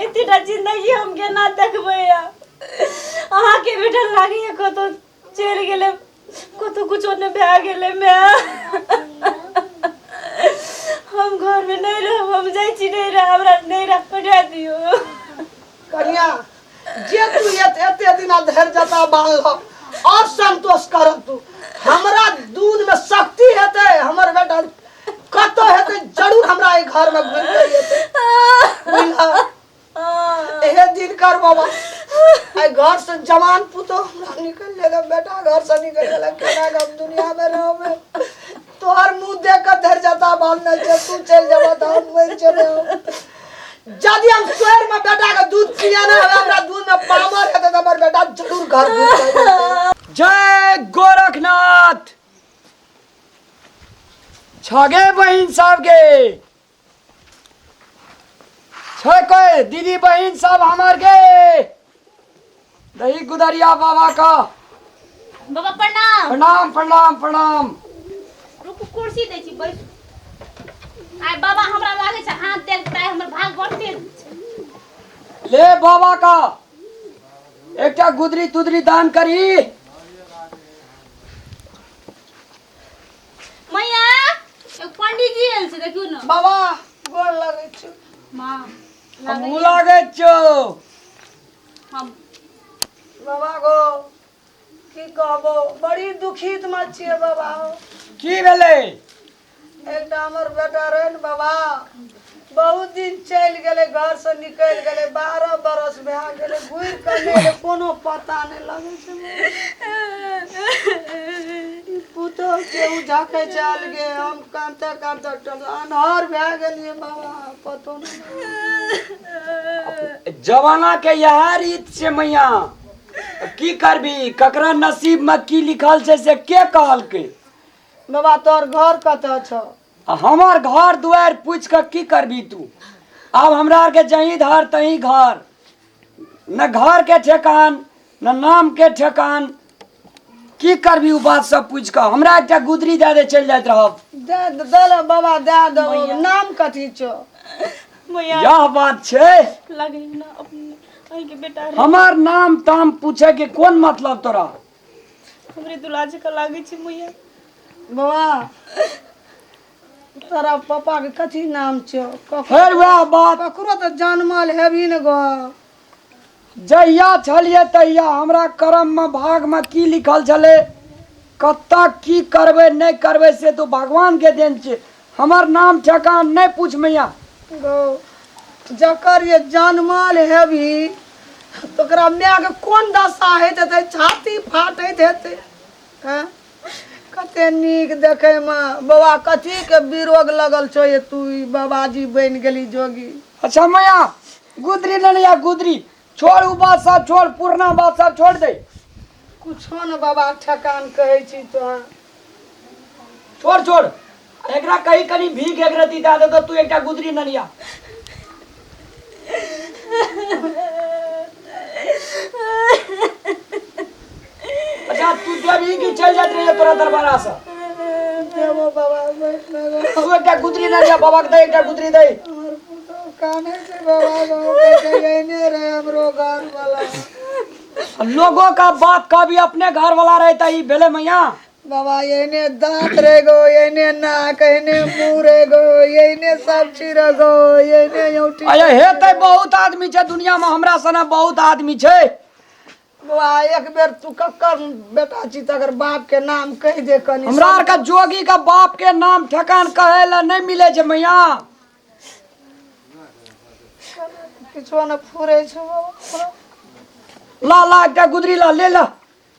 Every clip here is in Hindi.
एतेटा जिंदगी हम केना देखबै अहाँके बेटा लागी कतौ चलि गेलै कतौ कुछो नहि भए गेलै हम घर में नहीं रहब हम जाइ छी नहीं रह हमरा नहीं रह पठा दियो कन्या जे तू एते दिन धैर्यता बांध और संतोष कर तू हमरा दूध में शक्ति हेते हमर बेटा कतो हेते जरूर हमरा ए घर में घुर के हेते एहे दिन कर बाबा ए घर से जवान पुतो हमरा निकल ले बेटा घर से निकल ले केना हम दुनिया में रहबे तोहर मुंह देख के धैर्यता बांधने छे तू चल जाबा त हम मर चले जदी हम शहर में बेटा का दूध पिया ना हमरा दूध में पावर है तो हमर बेटा जरूर घर घुस जाए। जय गोरखनाथ छगे बहन सब के छे कोई दीदी बहन सब हमार के दही गुदरिया बाबा का बाबा प्रणाम प्रणाम प्रणाम प्रणाम। रुकू कुर्सी दै छी बैठ आय बाबा हमरा लागे छै हाथ देख पड़ाय हमर भाग बढ़ते ले बाबा का एकटा गुदरी तुदरी दान करी मैया एक पंडित जी आयल छै देखियो न बाबा गोर लगे छ मां हमहू लागे छो हम बाबा गो की कहबो बड़ी दुखित में छिए बाबा की भेले एकटा हमर बेटा रहे न बाबा बहुत दिन चल गेले घर से निकल गेले 12 बरस भए गेले घुर के नहीं कोनो पता नहीं लगे छै पुतो के उझाके चल गे हम कांते कांते अनहर भए गेलिए बाबा पतो नहीं जवाना के यह रीत से मैया की करबी ककरा नसीब में की लिखल छै से के कहल के बाबा तोर घर कत छ हमार घर दुआर पूछ के की करबी तू अब हमरा आर के जही धार तही घर न घर के ठेकान न नाम के ठेकान की करबी उ बात सब पूछ के हमरा एकटा गुदरी दे दे चल जात रहब दे दे बाबा दे दो नाम कथी छ मैया यह बात छै लागे ना अपने आई के बेटा रे हमार नाम ताम पूछे के कौन मतलब तोरा हमरे दुलाज का लागे छै मैया बाबा तोरा पापा के कथी नाम छ फेर वह बात ककरो तो जानमाल हेबी न गो जहिया छलिए तहिया हमरा कर्म में भाग में की लिखल छले कत्ता की करबे नहीं करबे से तो भगवान के देन छै हमर नाम ठेकान नहीं पूछ मैया गो जकर ये जानमाल हेबी तोकरा माय के कोन दशा हेते छाती फाटैत हेते हैं कते नीक देखे में बाबा कथी के विरोग लगल छो ये तू बाबाजी बन गेली जोगी अच्छा मैया गुदरी लनिया गुदरी छोड़ उ बात सब छोड़ पुरना बात सब छोड़ दे कुछो न बाबा ठकान कहै छी तो छोड़ छोड़ एकरा कहीं कनी भीख एक रती दे दे तो तू एकटा गुदरी लनिया अच्छा तू देवी की चल जात रही तोरा दरबारा से देवो बाबा बैठ तू एकटा गुदरी लनिया बाबा के दे एकटा गुदरी दे हमर पुतो काने से बाबा गो के ने रे हमरो घर वाला लोगों का बात का भी अपने घर वाला रहता ही भेले मैया बाबा येने दांत रे गो येने नाक येने मुंह रे गो येने सब चीज रे गो येने योटी अरे हेते बहुत आदमी छे दुनिया में हमरा सना बहुत आदमी छे बाबा एक बेर तू ककर बेटा छी तकर बाप के नाम कह दे कनी हमरा आर का जोगी का बाप के नाम ठकान कहे ला नहीं मिले छे मैया किछो न फुरे छो बाबा ला ला एकटा गुदरी ला ले ला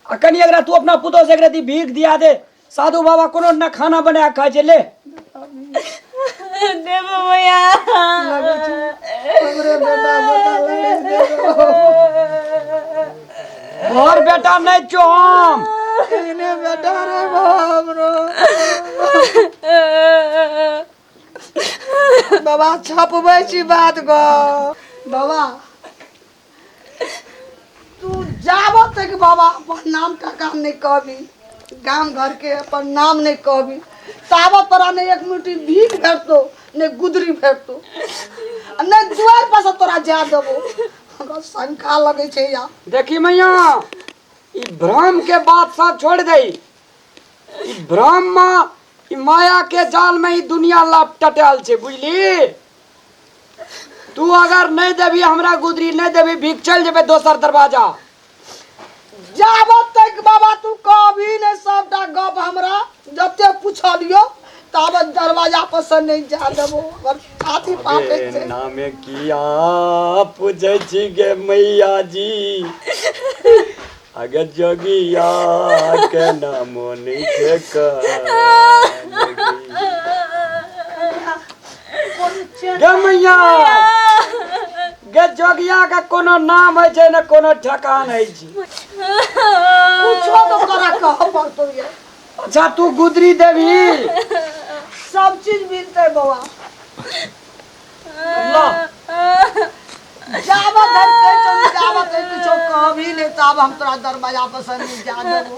आ कनी अगर तू अपना पुतो से दी भीख दिया दे साधु बाबा कोनो न खाना बना खाए छे ले देवो मैया हमरे बेटा लगे देबो और बेटा नहीं छो हम येने बेटा रे गो हमरो बाबा छपबै छी बात गो बाबा तू जाबो तक बाबा अपन नाम का काम नहीं कहबी गांव घर के अपन नाम नहीं कहबी ताबो तोरा ने एक मुट्ठी भीख भेटतो ने गुदरी भेटतो ने दुआर पर से तोरा जा देबो हमरा शंका लगे छे या। देखी मैया ई भ्रम के बात सब छोड़ दे। ई भ्रम में ई माया के जाल में ही दुनिया लपटल छे बुझली। तू अगर नहीं देबी हमरा गुदरी नहीं देबी भीख चल जेबे दोसर दरवाजा। जाबत तक बाबा तू कभी ने सबटा गप हमरा जते पूछलियो तब दरवाजा पर से नहीं जा देबो अगर हाथी पापे छे नामे किया पूछे छी गे मैया जी अगर जोगिया के नामो नहीं छे गे मैया गे जोगिया का कोनो नाम है छे न कोनो ठकान है छी। पूछो तो करा कह पड़तो ये। अच्छा तू गुदरी देवी सब चीज मिलते बाबा ला जाबत धरते चल जाबत कुछो कभी नहीं तब हम तोरा दरवाजा पर से नहीं जा देबो।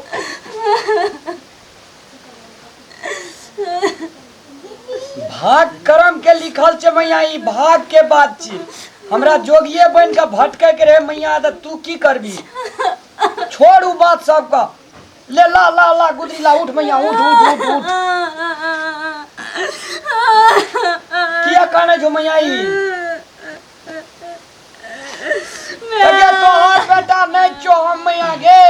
भाग कर्म के लिखल छे मैया ई भाग के बात छी। हमरा जोगिए बन के भटके के रे मैया त तू की करबी। छोड़ उ बात सब का ले ला ला ला गुदरी ला उठ मैया उठ उठ उठ उठ किया काने जो मैया ई अगे तो और बेटा नहीं चो हम मैया गे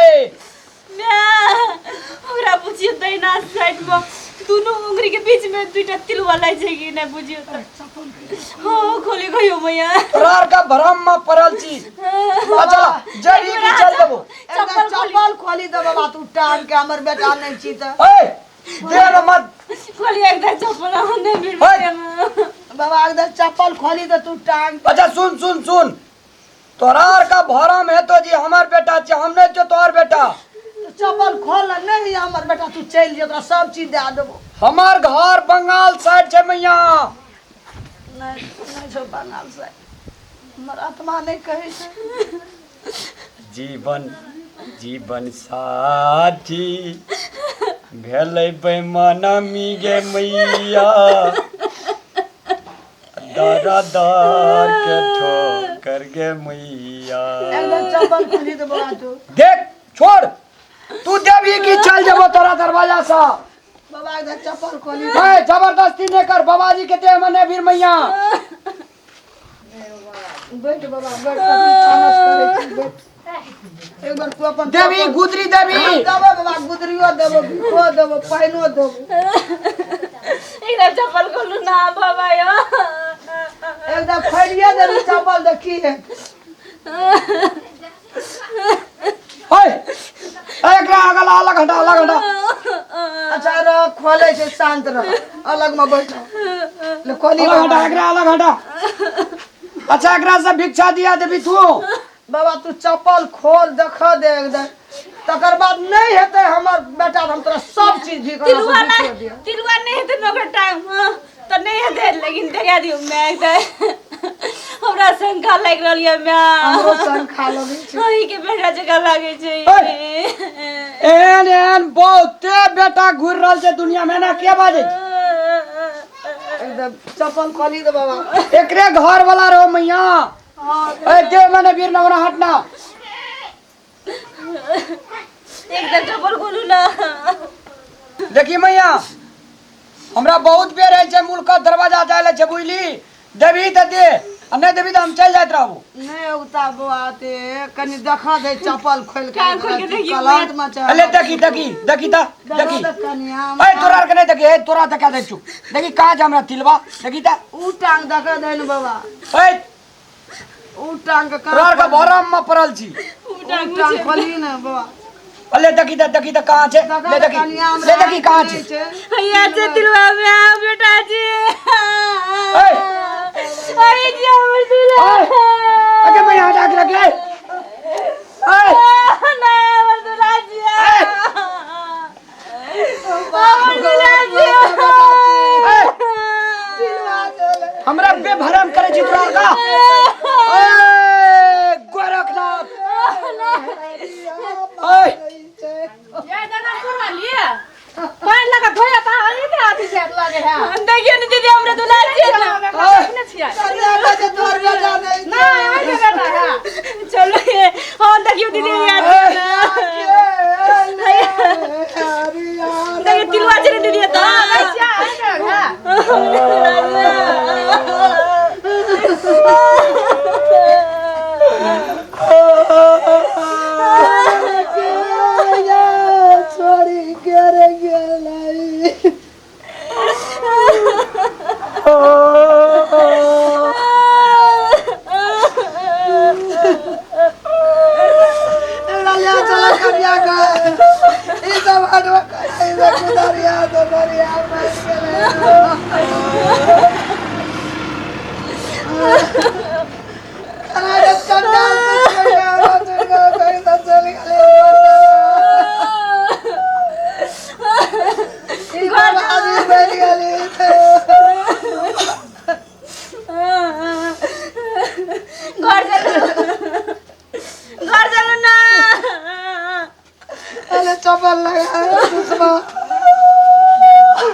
हमरा बुझियो दैना साइड में दोनों उंगली के बीच में दुईटा तिलवा लाई छेगी ना बुझियो त हो खोली गयो मैया तोरार का भरम में पड़ल छी। अच्छा जड़ी की चल देबो चप्पल खोली दे बाबा तू टांग के हमर बेटा नहीं छी त ए दे न मत खोली एकदम चप्पल हमने मिल बाबा एकदम चप्पल खोली दे तू टांग। अच्छा सुन सुन सुन तोरार का भरम है तो जी हमार बेटा छे हमने जो तोर बेटा चप्पल खोल नहीं हमर बेटा तू चल जे तोरा सब चीज दे देबो। हमार घर बंगाल साइड छे मैया नहीं छो बंगाल से हमर आत्मा नहीं कहे छे जीवन जीवन साथी भेलै बेमानमी गे मैया दादा दार के ठोकर गे मैया। एकदम चप्पल खोली दे बाबा तू देख छोड़ तू देवी की चल जबो तोरा दरवाजा सा बाबा एकदम चप्पल खोली ए जबरदस्ती नहीं कर बाबाजी के दे मने वीर मैया बैठ बाबा बैठ तानस करे छी बैठ एक बार तू अपन देवी गुदरी देवी देबो बाबा गुदरियो देबो भिखो देबो पाइनो देबो एकदम चप्पल खोलू ना बाबा यो एकदम फैलिए देबी चप्पल देखी है ओए एकरा अगला अलग हटा अलग हटा। अच्छा रह खोले से शांत रह अलग में बैठो ले खोली अलग हटा एकरा अलग हटा। अच्छा एकरा से भिक्षा दिया देबी तू बाबा तू चप्पल खोल देखा दे एकदम तकर बाद नहीं हेते हमर बेटा हम तोरा सब चीज भी तिलवा नहीं हेते नोकर टाइम तो नहीं हेते लेकिन देखा दियो मैं एकदम हमरा शंका लाग रहल ये मैं हमरो शंका लगे छै ओही के बेटा जगह लागे छै एन एन बहुते बेटा घुर रहल छै दुनिया में ना के बाजे एकदम चप्पल खोली दे बाबा एकरे घर वाला रहो मैया ए दे मने वीर नवरा हटना एकदम चप्पल खोलू ना देखी मैया हमरा बहुत बेर है जे मुल्क का दरवाजा जाले छै बुझली देवी त दे आ नहीं देवी त हम चल जात रहबो नहीं उता बाते कनी देखा दे चप्पल खोल के कान खोल के देखियो कलाट में चल अले देखी देखी देखी त देखी कनिया ए तोरा के नहीं देखी ए तोरा देखा दे छु देखी कहां जा हमरा तिलवा देखी त ऊ टांग देखा दे न बाबा ए ऊ टांग के तोरा का भरम में पड़ल छी ऊ टांग खोली न बाबा अले देखी त कहां छे ले देखी कहां छे भैया से तिलवा में आ बेटा जी ए आई जी हमर दुल्हा अगे मैं हटा के रख ले ए नहीं हमर दुल्हा जी हमर दुल्हा जी हमरा पे भरम करे छी तोरा का ए गोरखनाथ ए ये दाना करवा लिए पानी लगा धोया था ये क्या आती से लगे है देखिए नहीं दीदी हमरे दुल्हा जी ना घर चलो ना। अरे चपल लगा सुषमा